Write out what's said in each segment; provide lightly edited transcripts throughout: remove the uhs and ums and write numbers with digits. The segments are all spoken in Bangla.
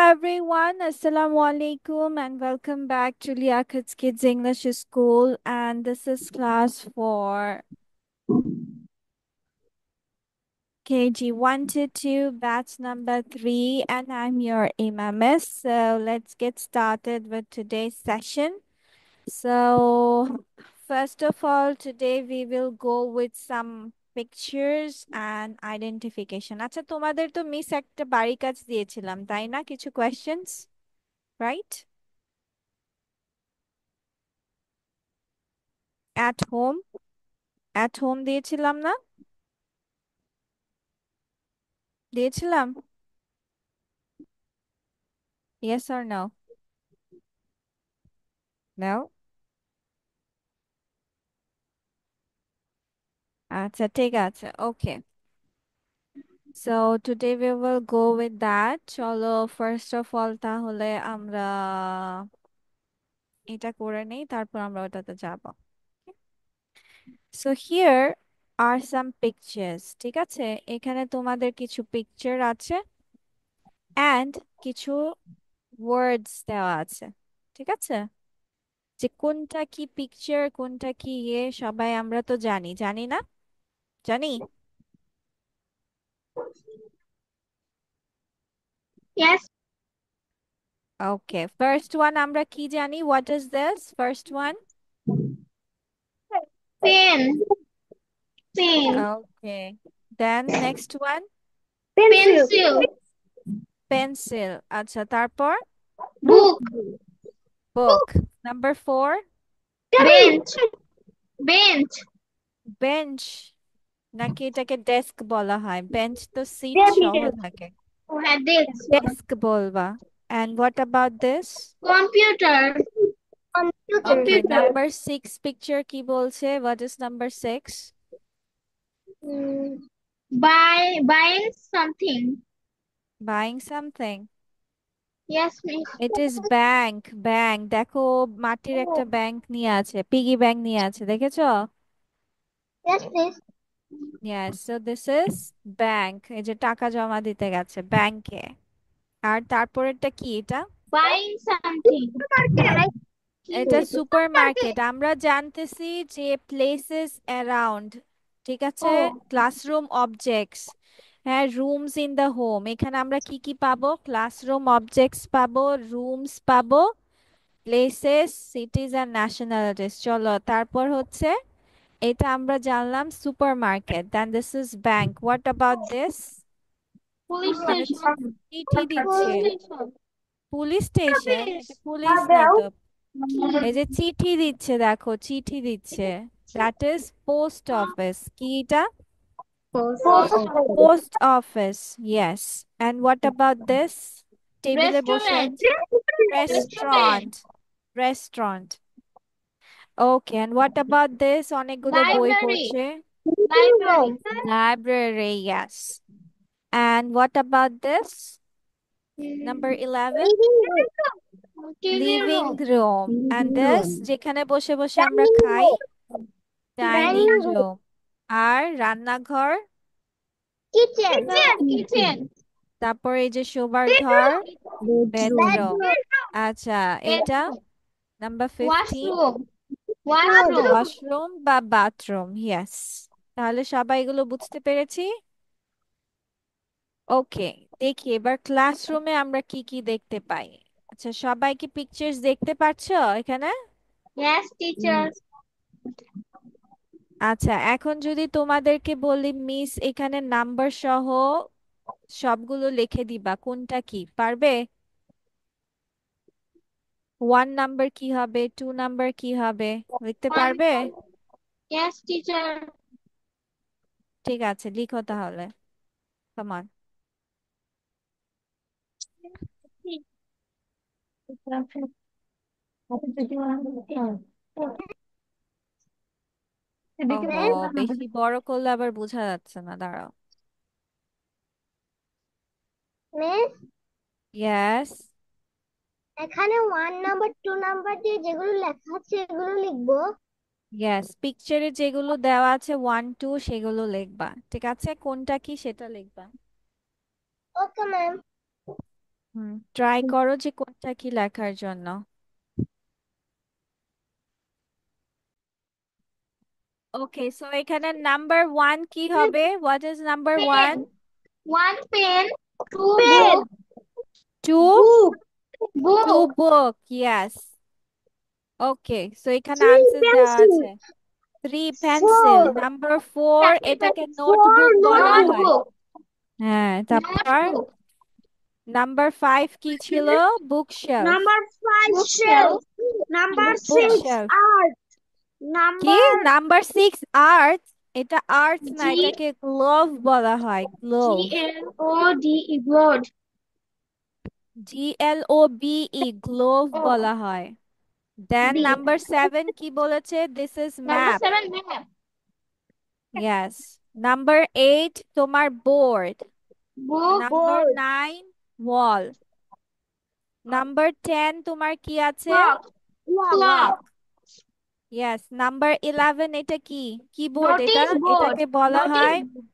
everyone, Assalamu alaikum and welcome back to Liaquat's Kids English School, and this is class for KG 1 to 2, batch number 3, and I'm your Miss. So let's get started with today's session. So first of all, today we will go with some pictures and identification. আচ্ছা, তোমাদের তো মিস একটা বাড়ি কাজ দিয়েছিলাম, তাই না? কিছু questions, right? At home, দিয়েছিলাম না? দিয়েছিলাম? Yes or no? No? আচ্ছা, ঠিক আছে, okay. So today we will go with that. চলো first of all তাহলে আমরা এটা করে নেই, তারপর আমরা ওটাতে যাব। So here are some pictures. ঠিক আছে, এখানে তোমাদের কিছু পিকচার আছে and কিছু words দেওয়া আছে। ঠিক আছে, যে কোনটা কি পিকচার, কোনটা কি সবাই আমরা তো জানি, জানি না? জানি? Yes, ওকে, ফার্স্ট ওয়ান আমরা কি জানি? What is this first one? pen, pen, okay, then next one? pencil, pencil. আচ্ছা, তারপর? book, book. Number 4? bench, bench, bench. নাকি এটাকে ডেস্ক বলা হয়? বেঞ্চ তো সিট সহ থাকে। desk, ডেস্ক বলবা। and what about this? computer, okay, computer, number 6 picture কি বলছে? what is number 6? buying something. buying something. Yes, miss. it is bank. Bank দেখো, মাটির একটা ব্যাংক নিয়ে আছে, পিগি ব্যাংক নিয়ে আছে, দেখেছো? Yes, miss. yes, so this is bank. এই যে টাকা জমা দিতে গেছে ব্যাংকে। আর তারপরেরটা কি এটা? Buying something. এটা সুপার মার্কেট। আমরা জানতেছি যে প্লেসেস অ্যারাউন্ড, ঠিক আছে, Oh, ক্লাসরুম অবজেক্টস, হ্যাঁ, রুমস ইন দ্য হোম। এখানে আমরা কি কি পাবো? ক্লাসরুম অবজেক্টস পাবো, রুমস পাবো, প্লেসেস, সিটিজ আর ন্যাশনালিটিস। চলো, তারপর হচ্ছে এটা আমরা জানলাম supermarket. Then this is bank. What about this? police এখানে station. চিঠি দিচ্ছে। Police station. Police station? Police. এটা পুলিশ না তো। এই যে চিঠি দিচ্ছে, দেখো চিঠি দিচ্ছে, দ্যাট ইজ পোস্ট অফিস। কি এটা? Post office. Post office, yes. And what about this? টেবিলে বসে Restaurant. আছে। Restaurant. Restaurant. Restaurant. Okay, and what about this? অনেকগুলো বই Library. পড়ছে। Library. Library, yes. And what about this? Number 11? TV living room. Room. And this? যেখানে বসে বসে আমরা খাই, ডাইনিং Dining room. রুম। আর রান্নাঘর? Kitchen. Kitchen. তারপর এই যে শোবার ঘর, বেডরুম। Bedroom. আচ্ছা, এইটা Bedroom. Number 15? Washroom. Washroom. Washroom বা বাথরুম, ইয়েস। তাহলে সবাই এগুলো বুঝতে পেরেছি? ওকে, দেখি এবার ক্লাসরুমে আমরা কি কি দেখতে পাই। আচ্ছা, সবাই কি পিকচার্স দেখতে পাচ্ছো এখানে? Yes, teacher. আচ্ছা, এখন যদি তোমাদেরকে বলি মিস এখানে নাম্বার সহ সবগুলো লিখে দিবা, কোনটা কি পারবে? 1 নাম্বার কি হবে, 2 নাম্বার কি হবে, লিখতে One. পারবে? Yes, teacher. ঠিক আছে, লিখো তাহলে, কাম অন। ওহো, বেশি বড় করলে আবার বোঝা যাচ্ছে না, দাঁড়াও। Miss, yes. এখানে 1 নাম্বার 2 নাম্বার দিয়ে যেগুলো লেখা আছে এগুলো লিখবো। ইয়েস, পিকচারে যেগুলো দেওয়া আছে 1 2 সেগুলো লিখবা, ঠিক আছে, কোনটা কি সেটা লিখবা। Okay ma'am. ট্রাই করো যে কোনটা কি লেখার জন্য। ওকে, সো এখানে নাম্বার ওয়ান কি হবে? What is number one? Pen. One pen. Two pen, book. Two, book, two Book. Book, yes. Okay, so এখানে three আনসার দেওয়া pencil, আছে। Three pencil, four, number four, চারটে এটাকে pencil. four নোটবুক বলা হয়। notebook, Notebook. হ্যাঁ, তারপর Notebook. নাম্বার ফাইভ কি ছিল? Bookshelf. number five Bookshelf. shelf, number book six shelf. art, কি number নাম্বার সিক্স? আর্ট? এটা আর্টস না, G এটাকে গ্লোভ বলা হয়, glove. G L O D E. Board. GLOVE, glove O বলা হয়। Then B. নাম্বার সেভেন কি বলেছে? This is Number map. seven map. Yes. Number eight তোমার board. Book. Number board, nine wall. Number ten তোমার কি আছে? Clock. clock, clock. Clock. Yes. Number eleven এটা কি? কিবোর্ড এটা, Notice board. এটাকে বলা হয়, Notice.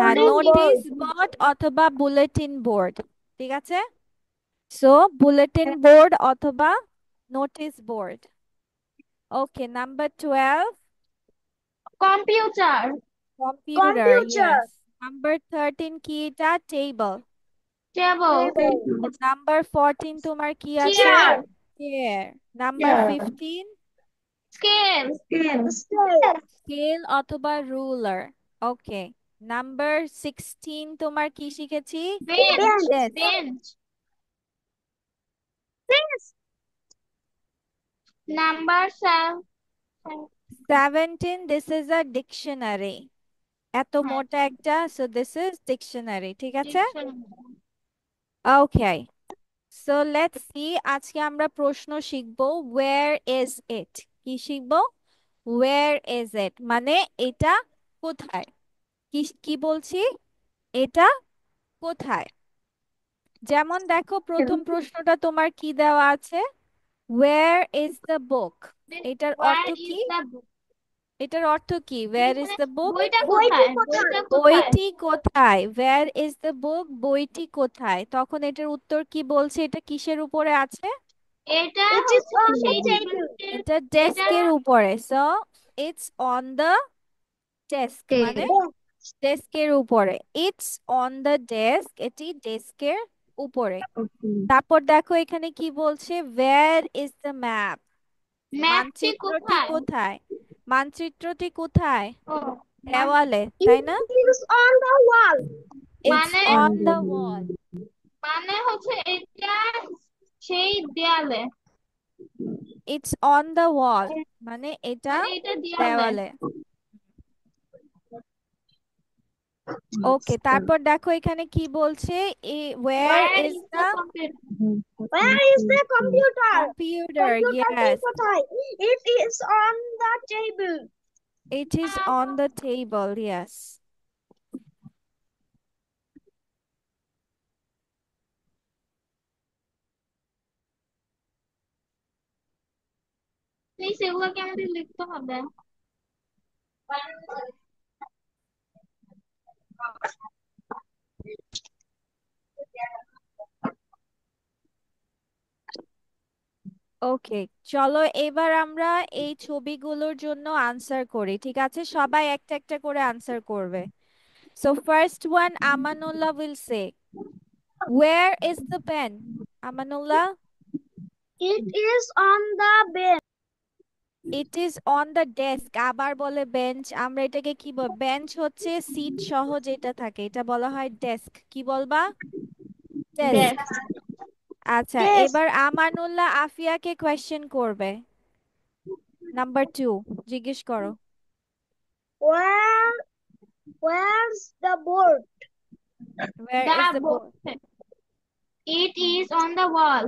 হ্যাঁ, holding Notice. Notice board, board অথবা বুলেটিন বোর্ড। ঠিক আছে, সো বুলেটিন বোর্ড অথবা notice board. Okay, number twelve Computer. Computer, computer, yes. Number thirteen কি? এটা table. Table. table, number fourteen তোমার কি আছে? Chair. Chair. Number chair, fifteen Scale. scale, scale অথবা রুলার। ওকে, নাম্বার সিক্সটিন তোমার কি শিখেছি? Bench. bench, ডেস্ক। Bench. Number seven. Seventeen this is a dictionary. এত হ্যাঁ, মোটা একটা, সো দিস ইজ ডিকশনারি। ঠিক আছে, dictionary. Okay. So let's see, আজকে আমরা প্রশ্ন শিখবো ওয়্যার ইজ ইট। কি শিখবো? ওয়্যার ইজ ইট মানে এটা কোথায়। কি কি বলছি? এটা কোথায়? যেমন দেখো, প্রথম প্রশ্নটা তোমার কি দেওয়া আছে? Wire is the book. এটার অর্থ Where কি? is the book? এটার অর্থ কি? ওয়্যার ইজ মানে দ্য বুক? বইটা বইটি কোথায়? কোথায়? বইটা কোথায়? বইটি কোথায়? ওয়্যার ইজ দ্য বুক, বইটি কোথায়? তখন এটার উত্তর কি বলছে? এটা কিসের উপরে আছে? এটা It is হচ্ছে on the সেই table, টেবিলটির এটা এটা ডেস্কের উপরে, so it's on the desk মানে table. desk, ডেস্কের উপরে। ইটস অন দ্য ডেস্ক, এটি ডেস্কের উপরে। okay, তারপর দেখো এখানে কি বলছে? ওয়্যার ইজ দ্য ম্যাপ, ম্যাপটি মানচিত্রটি কোথায়? কোথায়? মানচিত্রটি কোথায়? ও মান দেওয়ালে, তাই it না? is on the wall, it's মানে অন দ্য ওয়াল। মানে হচ্ছে এটা সেই দেয়ালে, ইটস অন দ্য ওয়াল মানে এটা মানে এটা দেয়ালে। দেওয়ালে। ওকে, তারপর দেখো এখানে কি বলছে? Where Where is is the the computer? where is the computer? Computer? কম্পিউটারটি ইয়েস, কোথায়? It is on the table. It is on the table, yes. Please এগুলোকে আমাদের লিখতে হবে। ওকে, চলো এবার আমরা এই ছবিগুলোর জন্য আনসার করি। ঠিক আছে, সবাই একটা একটা করে আনসার করবে। So first one, Amanullah will say, where is the pen? Amanullah. It is on the bench. It is on the desk, আবার বলে বেঞ্চ। আমরা এটাকে কি বল? বেঞ্চ হচ্ছে সিট সহ যেটা থাকে, এটা বলা হয় ডেস্ক। কি বলবা? ডেস্ক। Desk. আচ্ছা, Yes. এবার আমানুল্লাহ আফিয়াকে কোয়েশ্চেন করবে। নাম্বার টু, জিজ্ঞেস করো। Where where's the board? Where is The the book. Board? It is on the wall.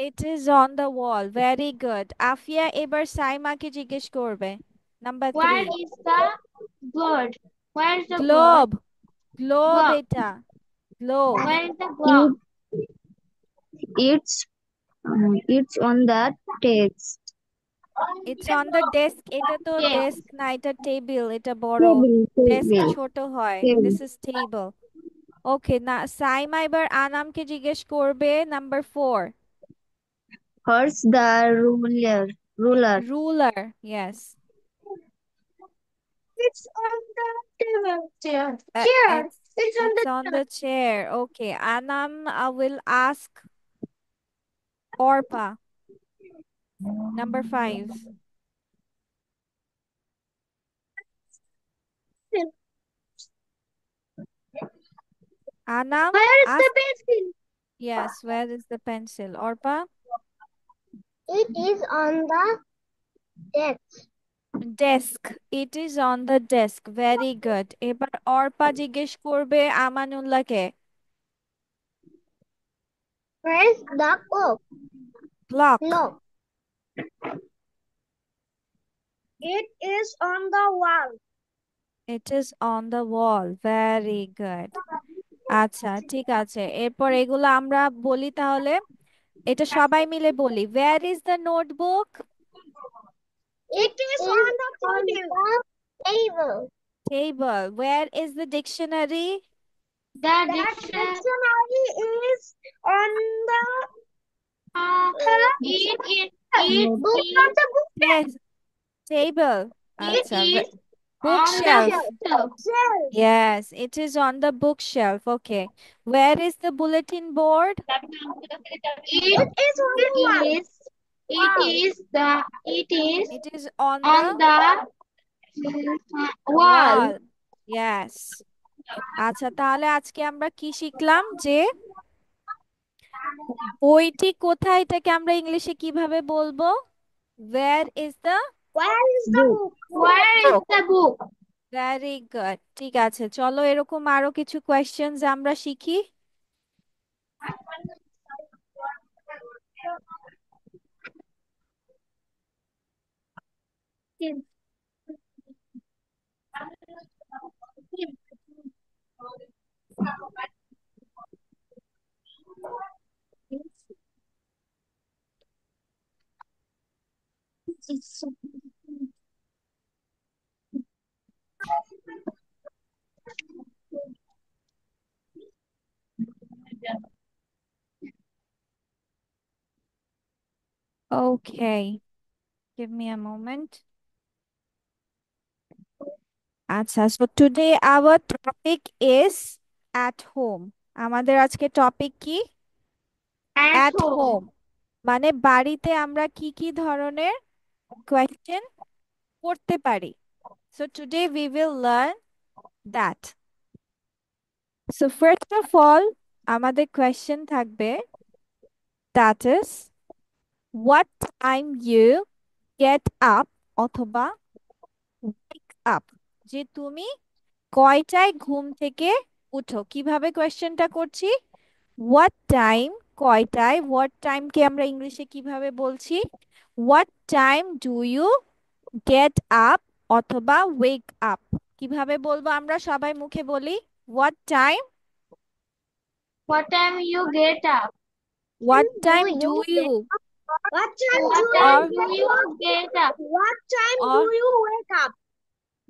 It is on the wall, very good. Afia এবার সাইমাকে জিজ্ঞেস করবে। Number three, Where is the board? Where is the board? Globe. Globe Glove. এটা, globe. Where is the glove? It's it's on the desk. It's on the desk, এটা তো Desk. ডেস্ক না, এটা টেবিল, এটা বড়। Table, ডেস্ক table, ছোট হয়, table. This is table. Okay, না সাইমা এবার আনামকে জিজ্ঞেস করবে number 4। What's the ruler? Ruler, yes. It's on the table chair. Chair. It's It's on the it's on the chair. Okay, Anam will ask Orpa, number 5. pencil. Anam, Where is the ask. pencil? Yes, where is the pencil? Orpa? It is on the desk. Desk. It is on the desk. Very good. এবার অর্পা জিজ্ঞেস করবে আমানুল্লাহকে। Where is the clock? Clock. Clock. It is on the wall. It is on the wall. Very good. আচ্ছা, ঠিক আছে। এরপর এগুলো আমরা বলি তাহলে। এটা সবাই মিলে বলি। Where is the notebook? It is on the table. Table. Where is the dictionary? The The dictionary dictionary is on the book. it Yes. Table. আচ্ছা, is on the bookshelf. bookshelf. Yes, it is on the bookshelf. Okay. Where is the bulletin board? It is on the wall. It is It is on on the the wall. wall. Yes. আচ্ছা, তাহলে আজকে আমরা কি শিখলাম যে বইটি কোথায়, এটাকে আমরা ইংলিশে কিভাবে বলবো? Where is the Where is the book? Where is the book? Very good. ঠিক আছে, চলো এরকম আরো কিছু কোয়েশ্চেন্স আমরা শিখি। Okay, give me a moment. আচ্ছা, so today our topic is at home. আমাদের আজকে টপিক কি? At At home. home মানে বাড়িতে আমরা কি কি ধরনের কোয়েশ্চেন করতে পারি। So today we will learn that. So first of all, আমাদের কোয়েশ্চেন থাকবে that is what time you get up অথবা wake up, যে তুমি কয়টায় ঘুম থেকে উঠো। কিভাবে কোয়েশ্চেনটা করছি? হোয়াট টাইম, কয়টায়, হোয়াট টাইমকে আমরা ইংলিশে কিভাবে বলছি? What time do you get up অথবা ওয়েক আপ। কিভাবে বলবো আমরা? সবাই মুখে বলি। What time, What time you get up? What time do you, What time What do time you do you get up? What time or do you wake up?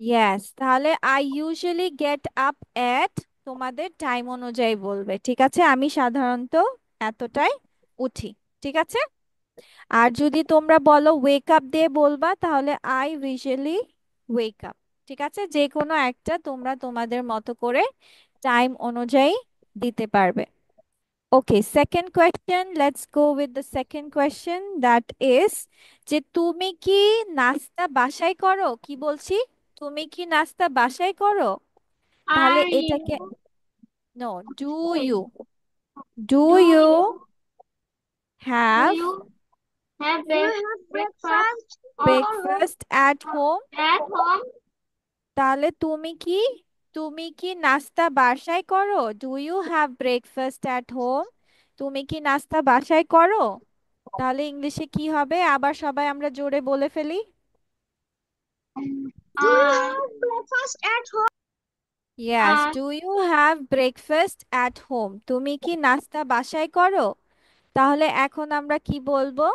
Yes, তাহলে I usually get up at, তোমাদের টাইম অনুযায়ী বলবে। ঠিক আছে, আমি সাধারণত এতটাই উঠি। ঠিক আছে। আর যদি তোমরা বলো ওয়েক আপ দিয়ে বলবা, তাহলে আই ইউজুয়ালি ওয়েক আপ। ঠিক আছে, যে কোনো একটা তোমরা তোমাদের মতো করে টাইম অনুযায়ী দিতে পারবে। Okay, second question, let's go with the second question that is যে তুমি কি নাস্তা বাসায় করো? কি বলছি? তুমি কি নাস্তা বাসায় করো? তাহলে Are এটাকে you no, do you, do do you you do have you have Do you have breakfast or breakfast at home? at home? তাহলে তুমি কি নাস্তা বাসায় করো? Do you have breakfast at home? তুমি কি নাস্তা বাসায় করো? তাহলে ইংলিশে কি হবে? আবার সবাই আমরা জোরে বলে ফেলি। Do you Uh, have breakfast at home? Yes, uh, do you have breakfast at home? তুমি কি নাস্তা বাসায় করো? তাহলে এখন আমরা কি বলবো?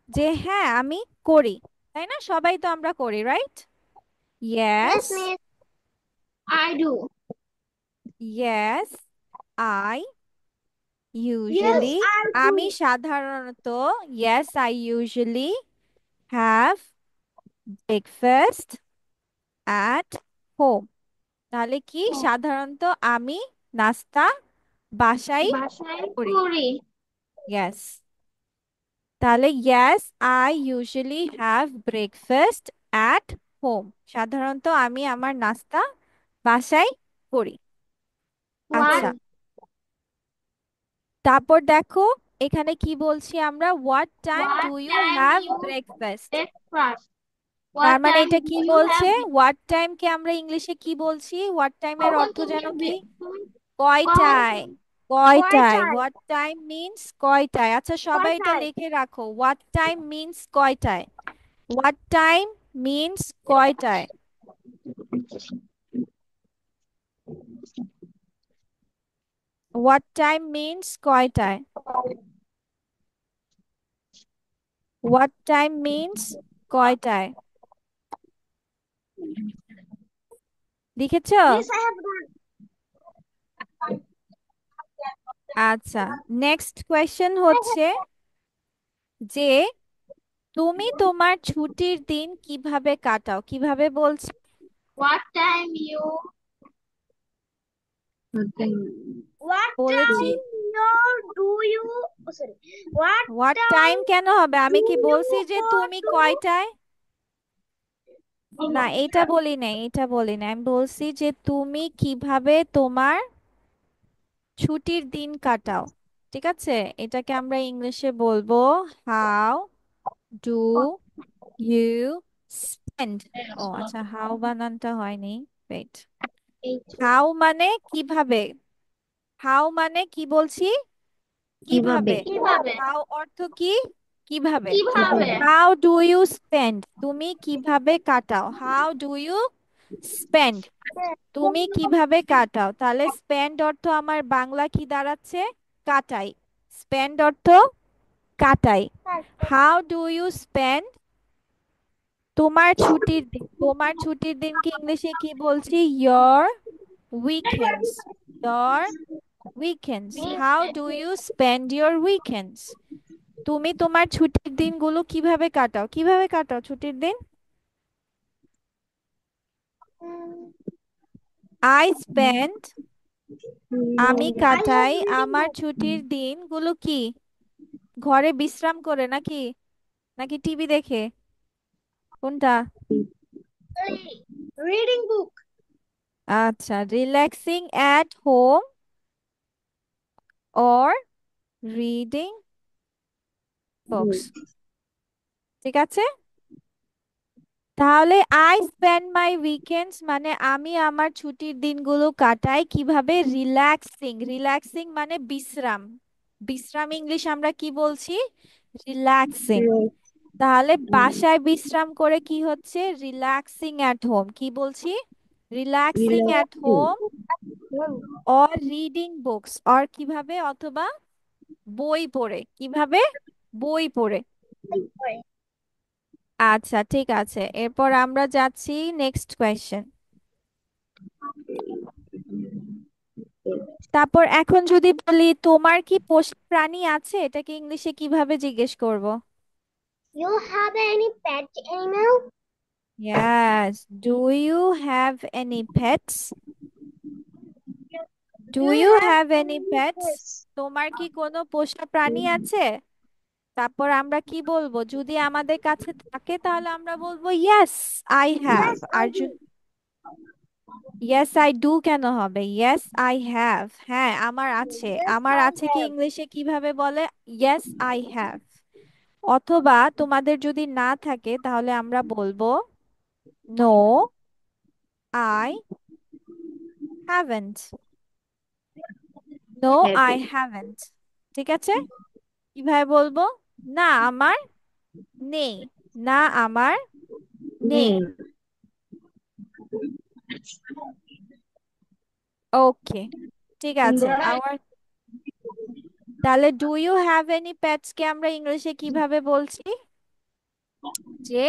যে হ্যাঁ আমি করি, তাই না? সবাই তো আমরা করি, right? Yes, yes, miss. I do. Yes, I Yes, usually, I আমি do. সাধারণত, yes, I usually have breakfast at home. তাহলে কি, সাধারণত আমি নাস্তা বাসায় বাসায় করি। করি। Yes. তাহলে yes, I usually have breakfast at home. সাধারণত আমি আমার নাস্তা বাসায় করি। What আচ্ছা, তারপর দেখো এখানে কি বলছি আমরা, what time what do you time have you breakfast? breakfast? তার What মানে time এটা do কি you বলছে, have? what time কে আমরা ইংলিশে কি বলছি, what time এর কখন অর্থ তুমি যেন কি, তুমি কয়টায়। কখন কয়টায়, কয়টায়? what time means কয়টায়। আচ্ছা সবাই এটা কয়টায়? লিখে রাখো, what time means কয়টায়। what time means কয়টায়। what time means কয়টায়। what time means কয়টায়। লিখেছো? Yes, I have done. আচ্ছা, নেক্সট কোয়েশ্চেন হচ্ছে যে তুমি তোমার ছুটির দিন কিভাবে কাটাও, কিভাবে বলছি what time you What বলেছি। time do you? Oh, sorry. What what time time কেন হবে, আমি do কি you বলছি যে go তুমি to? কয়টায়, না এটা বলি নাই, এটা বলি নাই, আমি বলছি যে তুমি কিভাবে তোমার ছুটির দিন কাটাও। ঠিক আছে, এটাকে আমরা ইংলিশে বলবো হাউ ডু ইউ স্পেন্ড। ও আচ্ছা, হাউ বানানটা হয়নি, ওয়েট। হাউ মানে কিভাবে, হাউ মানে কি বলছি, কিভাবে। কিভাবে হাউ অর্থ কি, কিভাবে। কিভাবে হাউ ডু ইউ স্পেন্ড, তুমি কিভাবে কাটাও, হাউ ডু ইউ স্পেন্ড, তুমি কিভাবে কাটাও। তাহলে স্পেন্ড অর্থ আমার বাংলা কি দাঁড়াচ্ছে, কাটাই। স্পেন্ড অর্থ কাটাই। হাউ ডু ইউ স্পেন্ড তোমার ছুটির দিন, তোমার ছুটির দিনকে ইংলিশে কি বলছি, your weekends, your weekends. How do you spend your weekends? তুমি তোমার ছুটির দিনগুলো কিভাবে কাটাও, কিভাবে কাটাও ছুটির দিন। I spend, আমি I love কাটাই reading আমার books. ছুটির দিনগুলো কি, ঘরে বিশ্রাম করে নাকি, নাকি টিভি দেখে, কোনটা। Reading book. আচ্ছা, relaxing at home or reading books. ঠিক আছে, তাহলে আই স্পেন্ড মাই উইকেন্ডস মানে আমি আমার ছুটির দিনগুলো কাটাই কিভাবে, রিল্যাক্সিং। রিল্যাক্সিং মানে বিশ্রাম, বিশ্রাম ইংলিশ আমরা কি বলছি, রিল্যাক্সিং। তাহলে বাসায় বিশ্রাম করে কি হচ্ছে, রিল্যাক্সিং অ্যাট হোম, কি বলছি, relaxing at home or reading books, or কিভাবে, অথবা বই পড়ে, কিভাবে, বই পড়ে। আচ্ছা ঠিক আছে, এরপর আমরা যাচ্ছি নেক্সট কোয়েশ্চেন। তারপর এখন যদি বলি তোমার কি পোষা প্রাণী আছে, এটাকে ইংলিশে কিভাবে জিজ্ঞেস করব। You have any pet animal? Yes, do you have any pets? Do Do you you have have any any pets? pets? তোমার কি কোনো পোষা প্রাণী আছে। তারপর আমরা কি বলবো, যদি আমাদের কাছে থাকে তাহলে আমরা বলবো yes I have। Yes, I R do. yes I do কেন হবে, yes I have, হ্যাঁ আমার আছে। Yes, আমার I আছে কি have. ইংলিশে কিভাবে বলে, yes I have। অথবা তোমাদের যদি না থাকে তাহলে আমরা বলবো no I haven't, no I haven't। ঠিক আছে, কিভাবে বলবো, না আমার নেই, না আমার নেই। ওকে, ঠিক আছে আমার। তাহলে do you have any pets কে আমরা ইংলিশে কিভাবে বলছি, যে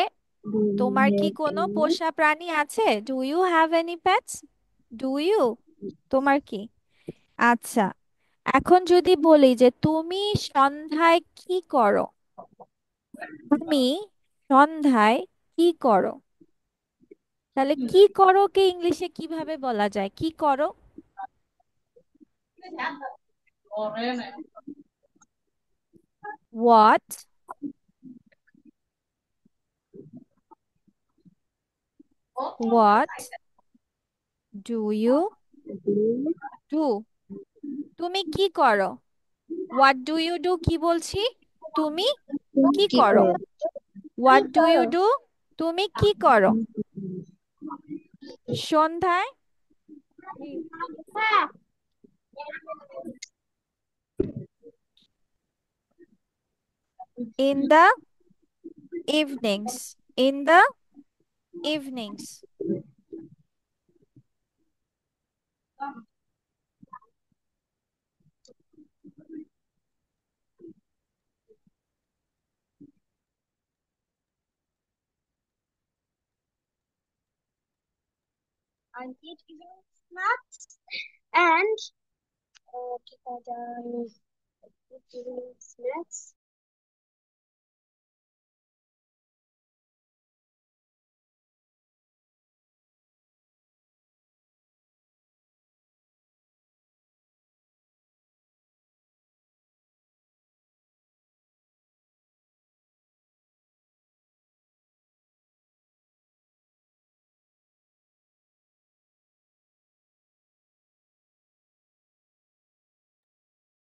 তোমার কি কোনো পোষা প্রাণী আছে, do you have any pets, do you, তোমার কি। আচ্ছা, এখন যদি বলি যে তুমি সন্ধ্যায় কি করো, তুমি সন্ধ্যায় কি করো, তাহলে কি করো কে ইংলিশে কিভাবে বলা যায়? কি করো? What what do you do? তুমি কি করো? What do you do কি বলছি? তুমি তুমি কি কি করো? করো? কি What do করো? you do? তুমি কি করো সন্ধ্যায়? হ্যাঁ, In the evenings. In the evenings. I eat evening snacks and কি করা যায়? Evening snacks.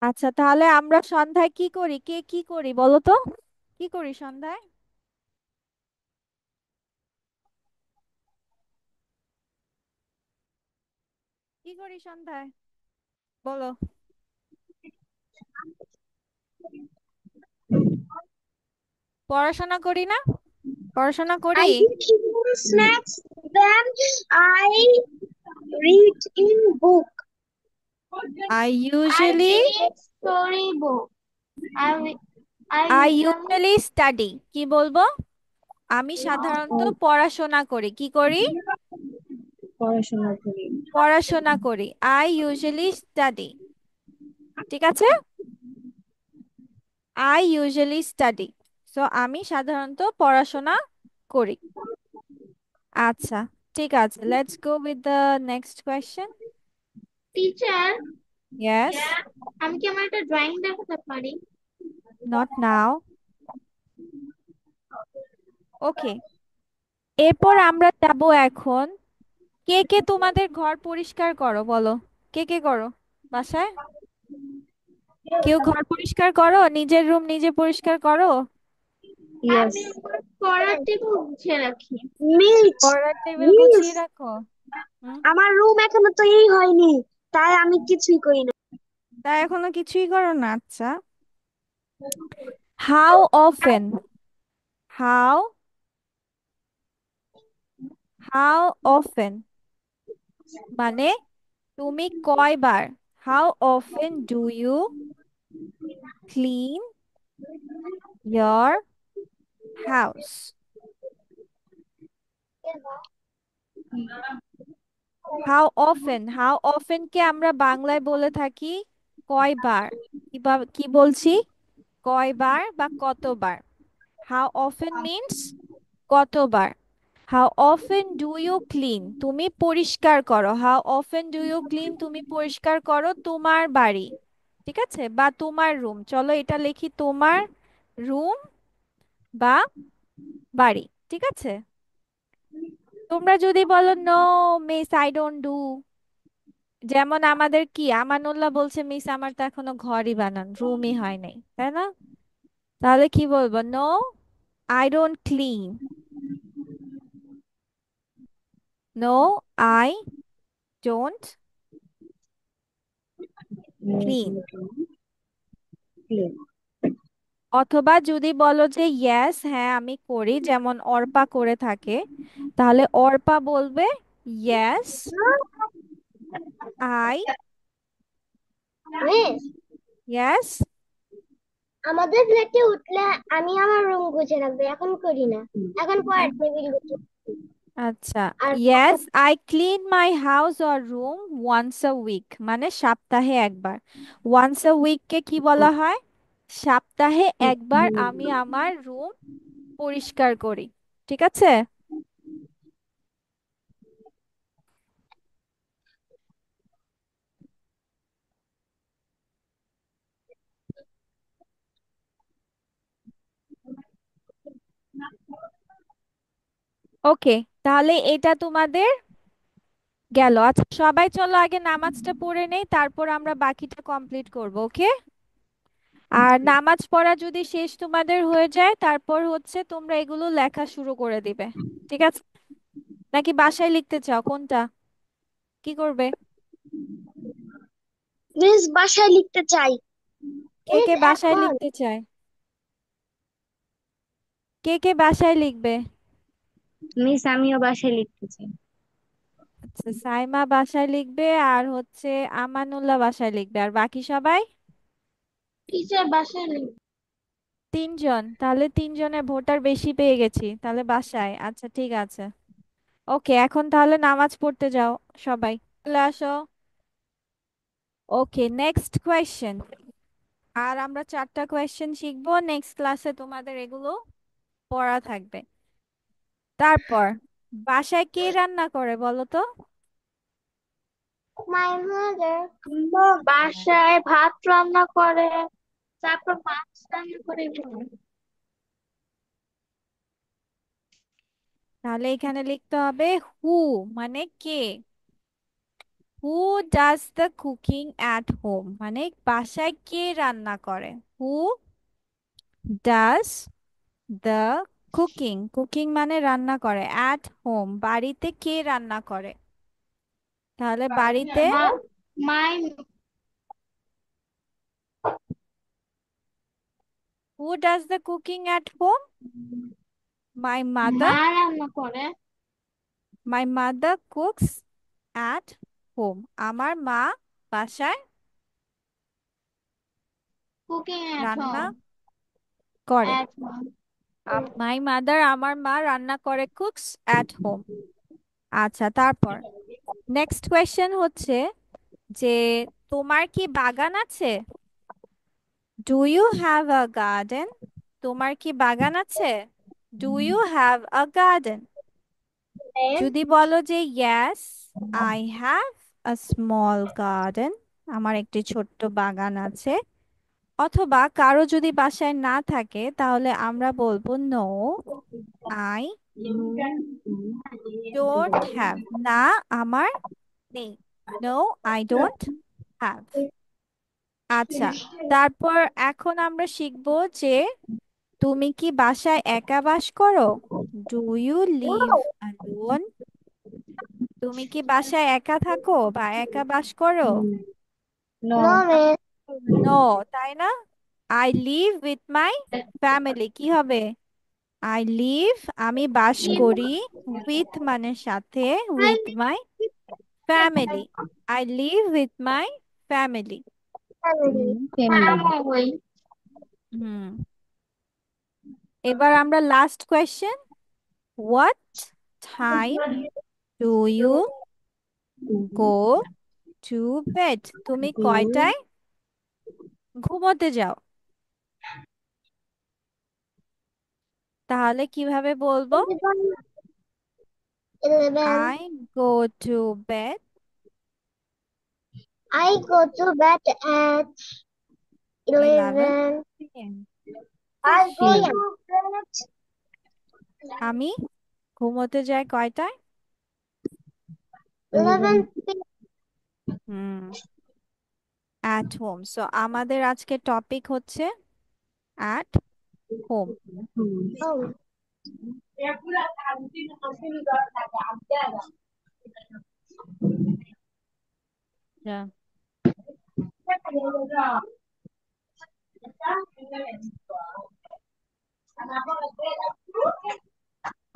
আচ্ছা, তাহলে আমরা সন্ধ্যায় কি করি? কে কি করি বলো তো? কি করি সন্ধ্যায়? কি করি সন্ধ্যায় বলো? পড়াশোনা করি না? পড়াশোনা করি। I eat evening snacks, then I read in book. I I usually read storybook. I I I usually usually study। কি বলবো? আমি সাধারণত পড়াশোনা করি। কি করি? পড়াশোনা করি। পড়াশোনা করি। I usually study। ঠিক আছে? I usually study। সো আমি সাধারণত পড়াশোনা করি। আচ্ছা, ঠিক আছে। Let's go with the next question. Teacher, Yes, আমি কি আমার একটা ড্রয়িং দেখাতে পারি? not now. ওকে, এরপর আমরা যাব এখন। কে কে তোমাদের ঘর পরিষ্কার করো বলো? কে কে করো বাসায়? কেউ ঘর পরিষ্কার করো? নিজের রুম নিজে পরিষ্কার করো? আমি Yes. আমার পড়ার টেবিল গুছিয়ে রাখি। মিট, পড়ার টেবিল মিস, গুছিয়ে রাখো? হুম। আমার রুম এখনো তো হয়নি, তাই আমি কিছুই করি না। তাই এখনো কিছুই করো না? আচ্ছা, how often, how how often মানে তুমি কয়বার? How often do you clean your house? How often কে আমরা বাংলায় বলে থাকি কয়বার। কি বলছি? কয়বার বা কতবার। হাউ অফেন মিন্স কতবার। How often do you clean তুমি পরিষ্কার করো। How often do you clean তুমি পরিষ্কার করো তোমার বাড়ি। ঠিক আছে, বা তোমার রুম। চলো এটা লিখি, তোমার রুম বা বাড়ি। ঠিক আছে। তোমরা যদি বলো no miss I don't do, যেমন আমাদের কি আমানুল্লাহ বলছে মিস আমার তো এখনো ঘরই বানান, রুমই হয় নাই, তাই না? তাহলে কি বলবো? No I don't clean, no I don't clean. অথবা যদি বলো যে ইয়েস হ্যাঁ আমি করি, যেমন অর্পা করে থাকে, তাহলে অর্পা বলবে ইয়েস আই, মিস, ইয়েস। আমাদের ফ্ল্যাটে উঠলে আমি আমার রুম গুছিয়ে রাখবো, এখন করি না, এখন পড়ার টেবিল গুছিয়ে। আচ্ছা, আর yes I clean my house or room once a week, মানে সপ্তাহে একবার। ওয়ান্স আ উইককে কি বলা হয়? সপ্তাহে একবার আমি আমার রুম পরিষ্কার করি। ঠিক আছে। ওকে, তাহলে এটা তোমাদের গেল। আচ্ছা সবাই চলো আগে নামাজটা পড়ে নেই, তারপর আমরা বাকিটা কমপ্লিট করব। ওকে। আর নামাজ পড়া যদি শেষ তোমাদের হয়ে যায়, তারপর হচ্ছে তোমরা এগুলো লেখা শুরু করে দিবে। ঠিক আছে, নাকি বাসায় লিখতে চাও, কোনটা কি করবে? মিস বাসায় লিখতে চাই। কে মিস কে বাসায় এখন লিখতে চায়? কে কে বাসায় লিখবে? মিস আমিও বাসায় লিখতে চাই। আচ্ছা, সাইমা বাসায় লিখবে, আর হচ্ছে আমানুল্লাহ বাসায় লিখবে, আর বাকি সবাই? টিচার বাসায় লিখ। তিনজন, তাহলে তিনজনের ভোটার বেশি পেয়ে গেছি, তাহলে বাসায়। আচ্ছা ঠিক আছে। ওকে, এখন তাহলে নামাজ পড়তে যাও সবাই, চলে আসো। ওকে, নেক্সট কোয়েশ্চেন। আর আমরা 4টা কোয়েশ্চেন শিখবো, নেক্সট ক্লাসে তোমাদের এগুলো পড়া থাকবে। তারপর বাসায় কে রান্না করে বলো তো? My mother. বাসায় ভাত রান্না করে, তারপর মাছ রান্না করে। তাহলে এখানে লিখতে হবে হু, মানে কে। Who does the cooking at home, মানে বাসায় কে রান্না করে। Who does the cooking, cooking মানে রান্না করে, অ্যাট হোম বাড়িতে কে রান্না করে। তাহলে বাড়িতে my who does the cooking at home? My মা মাদার। রান্না করে। My mother cooks at home, আমার মা বাসায় কুকিং এট রান্না হোম। করে। At home. মাই মাদার, আমার মা রান্না করে, কুকস অ্যাট হোম। আচ্ছা, তারপর নেক্সট কোয়েশ্চেন হচ্ছে যে তোমার কি বাগান আছে? Do you have a garden? তোমার কি বাগান আছে? Do you have a garden? যদি বলো যে yes I have a small garden, আমার একটি ছোট্ট বাগান আছে, অথবা কারো যদি বাসায় না থাকে, তাহলে আমরা বলবো নো আই ডোন্ট হ্যাভ, না আমার নেই। No I don't have. আচ্ছা, তারপর এখন আমরা শিখবো যে তুমি কি বাসায় একা বাস করো? Do you live alone? তুমি কি বাসায় একা থাকো বা একা বাস করো? নো। No miss. নো, তাই না? I live with my family, কি হবে? আই লিভ, আমি বাস করি, উইথ মানে সাথে, with my family. I live with my family. ওই হুম, এবার আমরা last question. What time do you go to bed? তুমি কয়টায় ঘুমোতে যাও? তাহলে কিভাবে বলবো? 11. I go to bed I go to bed at 11 11. p.m. I go PM. to bed আমি ঘুমোতে যাই কয়টায়? 11 p.m. Hmm, at home. So আমাদের আজকে টপিক হচ্ছে অ্যাট হোম। Oh,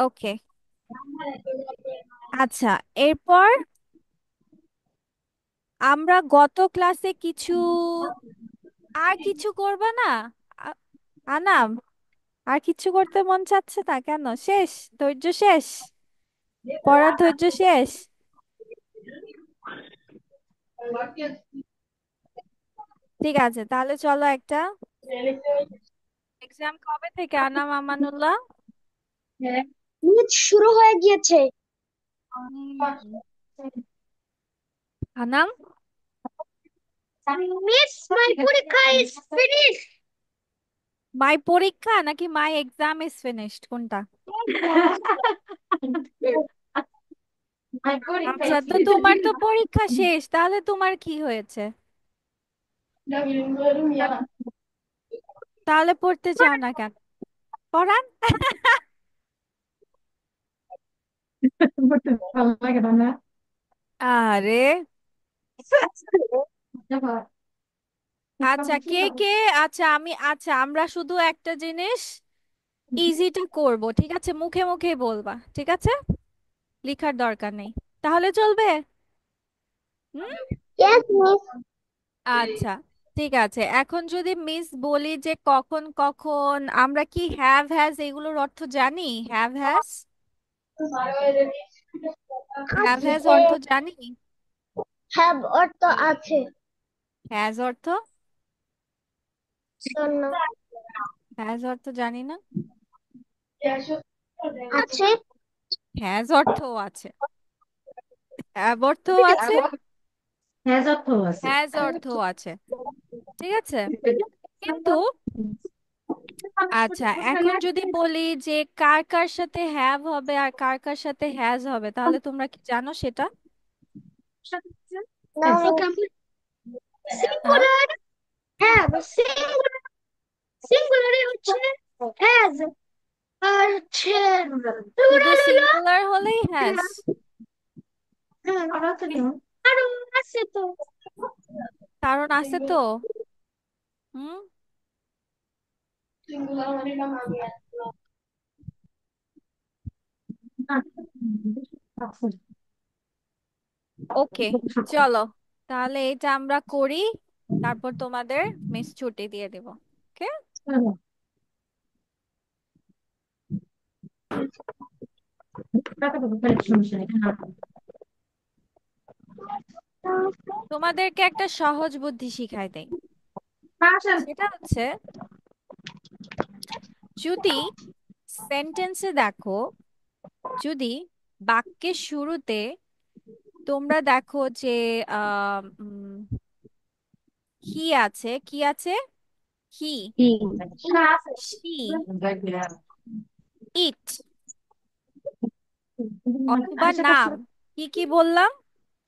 ওকে, আচ্ছা, এরপর আমরা গত ক্লাসে কিছু, আর কিছু করবা না? আ- আনাম, আর কিছু করতে মন চাচ্ছে না কেন? শেষ, ধৈর্য শেষ? পড়ার ধৈর্য শেষ? ঠিক আছে, তাহলে চলো একটা এক্সাম কবে থেকে আনাম আমানুল্লাহ? শুরু হয়ে গিয়েছে। হুম, আনাম, মিস মাই পরীক্ষা ইজ ফিনিশ। মাই পরীক্ষা নাকি মাই এক্সাম ইজ ফিনিশড, কোনটা? আচ্ছা, তো তোমার তো পরীক্ষা শেষ, তাহলে তোমার কি হয়েছে? তাহলে পড়তে চাও না কেন? পড়ান। ভালো লাগে না না? আরে, আচ্ছা কে কে, আচ্ছা আচ্ছা আমরা শুধু একটা জিনিস ইজিটা করব, ঠিক আছে? মুখে মুখে বলবা, ঠিক আছে? লিখার দরকার নেই, তাহলে চলবে? হুম। Yes miss. আচ্ছা, ঠিক আছে। এখন যদি মিস বলি যে কখন কখন, আমরা কি হ্যাভ হ্যাজ এগুলোর অর্থ জানি? হ্যাভ হ্যাজ, হ্যাভ হ্যাজ আছে। অর্থ জানি? হ্যাভ অর্থ আছে। হ্যাজ অর্থ, জন্য হ্যাজ অর্থ জানি না। আছে। হ্যাজ অর্থও আছে, হ্যাভ অর্থও আছে, হ্যাঁ যত আছে। হ্যাজ অর্থও আছে, ঠিক আছে? কিন্তু আচ্ছা, এখন যদি বলি যে কার কার সাথে হ্যাভ হবে আর কার কার সাথে হ্যাজ হবে, তাহলে তোমরা কি জানো সেটা? নাও ওকে, মিস। আমরা হ্যাঁ, সিঙ্গুলার হ্যাভ, সিঙ্গুলারে হচ্ছে হ্যাজ, আর হচ্ছে শুধু প্লুরাল হলো সিঙ্গুলার হলেই হ্যাজ? আরো আছে তো। কারণ আছে তো। হুম। ওকে, চলো, তাহলে এটা আমরা করি, তারপর তোমাদের মিস ছুটি দিয়ে দেব। ওকে। তোমাদেরকে একটা সহজ বুদ্ধি শিখাই দেই। সেটা হচ্ছে, যদি সেন্টেন্সে দেখো, যদি বাক্যের শুরুতে তোমরা দেখো যে হি আছে, কি আছে? হি, শি, ইট, অথবা নাম, কি কি বললাম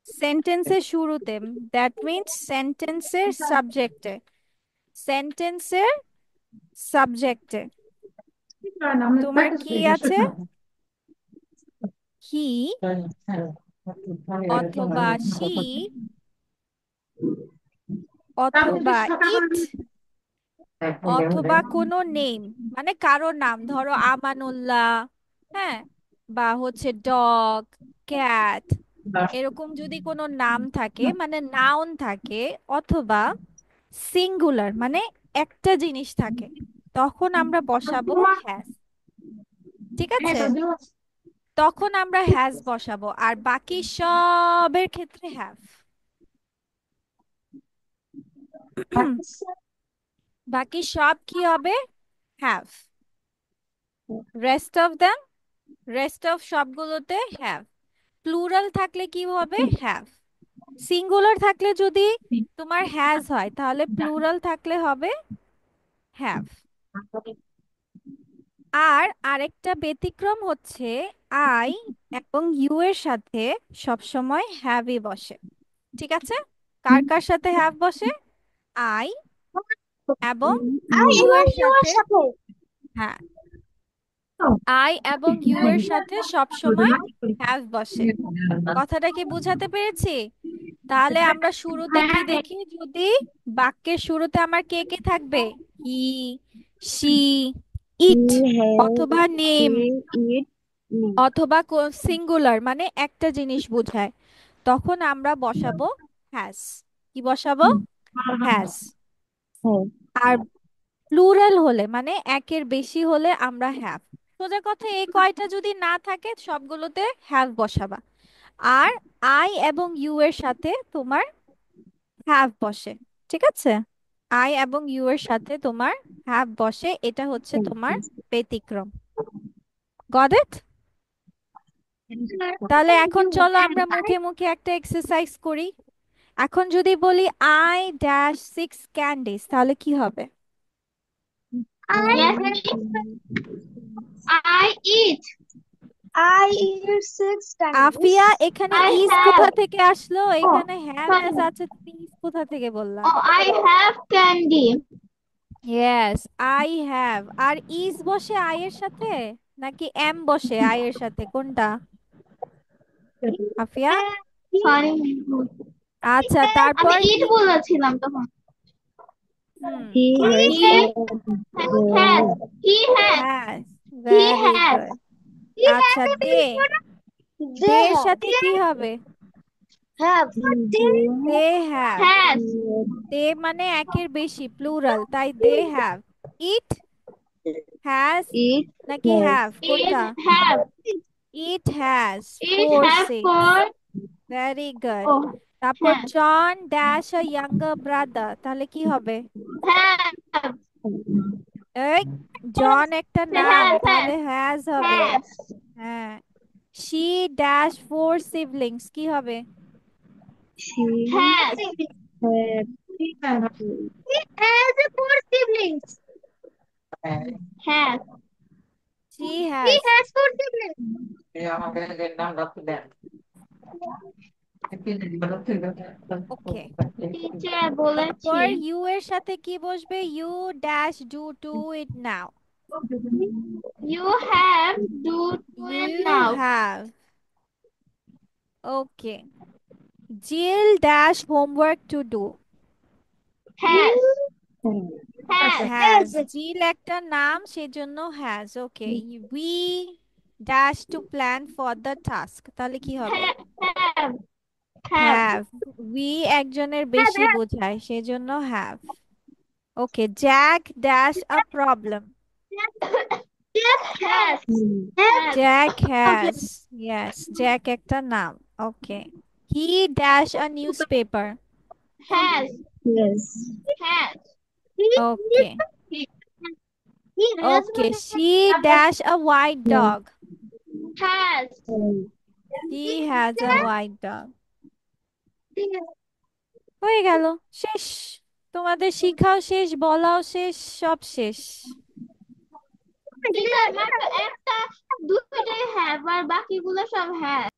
সেন্টেন্সের শুরুতে? দ্যাট মিন্স সেন্টেন্সের সাবজেক্টে, সেন্টেন্সের সাবজেক্টে তোমার কি আছে? হি, অথবা শি, অথবা ইট, অথবা কোনো নেম, মানে কারো নাম, ধরো আমানুল্লাহ, হ্যাঁ, বা হচ্ছে ডগ, ক্যাট, এরকম যদি কোনো নাম থাকে, মানে নাউন থাকে, অথবা সিঙ্গুলার মানে একটা জিনিস থাকে, তখন আমরা বসাবো হ্যাজ, ঠিক আছে? তখন আমরা হ্যাজ বসাবো, আর বাকি সবের ক্ষেত্রে হ্যাভ। বাকি সব কি হবে? Have. Rest of them, rest of সবগুলোতে হ্যাভ। প্লুরাল থাকলে কি হবে? হ্যাভ। সিঙ্গুলার থাকলে যদি তোমার হ্যাজ হয়, তাহলে প্লুরাল থাকলে হবে হ্যাভ। আর আরেকটা ব্যতিক্রম হচ্ছে, আই এবং ইউ এর সাথে সবসময় হ্যাভই বসে, ঠিক আছে? কার কার সাথে হ্যাভ বসে? আই এবং আই ইউ এবং এর ইউ এর সাথে। সাথে। হ্যাঁ, আই এবং ইউ এর সাথে সবসময় হ্যাভ বসে। কথাটা কি বুঝাতে পেরেছি? তাহলে আমরা শুরুতে কি দেখি, যদি বাক্যের শুরুতে আমার কে কে থাকবে? হি, শি, ইট, অথবা নেম, ইট। অথবা সিঙ্গুলার মানে একটা জিনিস বোঝায়, তখন আমরা বসাবো হ্যাজ। কি বসাবো? হ্যাজ। আর প্লুরাল হলে মানে একের বেশি হলে আমরা হ্যাভ। সোজা কথা এই কয়টা যদি না থাকে সবগুলোতে হ্যাভ বসাবা। আর আই এবং ইউ এর সাথে তোমার হ্যাভ বসে, ঠিক আছে? আই এবং ইউ এর সাথে তোমার হ্যাভ বসে, এটা হচ্ছে তোমার ব্যতিক্রম। Got it? তাহলে এখন চলো আমরা মুখে মুখে একটা এক্সারসাইজ করি। এখন যদি বলি আই ড্যাশ 6 ক্যান্ডিজ, তাহলে কি হবে? I eat. I eat 6 candies. Afia, এখানে I ইজ have. কোথা থেকে আসলো? এখানে হ্যাভ sorry. আছে, তুমি ইজ কোথা থেকে বললা? Oh, I have candy. Yes, I have. আর ইজ বসে আই এর সাথে নাকি এম বসে আই এর সাথে, কোনটা আফিয়া? Sorry. আচ্ছা, আমি তারপর eat বলেছিলাম তখন। হুম He has. He has. Has, He very has. Good. আচ্ছা, দে, দে এর সাথে কি হবে? Have. They have. Has. দে মানে একের বেশি, প্লুরাল, তাই they have. It, has It. নাকি হ্যাভ, It কোনটা? have. It has It 4 have 6। four. Very good. Oh. তারপর Has. John dash a younger brother, তাহলে কি হবে? Have. এই, জন একটা নাম, Has. তাহলে হ্যাজ হবে। Has. হ্যাঁ। শি ড্যাশ 4 সিবলিংস, কি হবে? She has. Has 4 siblings. Has. She He has. has 4 siblings. Okay. Teacher তারপর বলেছি। ইউ এর সাথে কি বসবে? You dash do to it now. You have do it you now. Have. Okay. Jill dash homework to do. Has. Has. Has, Jill একটা নাম সেজন্য has. Okay. We dash to plan for the task, তাহলে কি হবে? Have. Have. হ্যাভ। উই একজনের বেশি বোঝায় সেজন্য have. Okay. Jack dash a problem. Has. Jack has, yes, Jack একটা নাম। Okay. He dash a newspaper. Has. Has. Okay. Okay. She dash a white dog. Has. He has a white dog. হয়ে গেল, শেষ। তোমাদের শিখাও শেষ, বলাও শেষ, সব শেষ। Teacher, মাত্র একটা দুইটাই have আর বাকিগুলো সব has.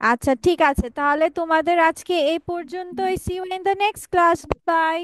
আচ্ছা, ঠিক আছে, তাহলে তোমাদের আজকে এই পর্যন্তই। See you in the next class. By.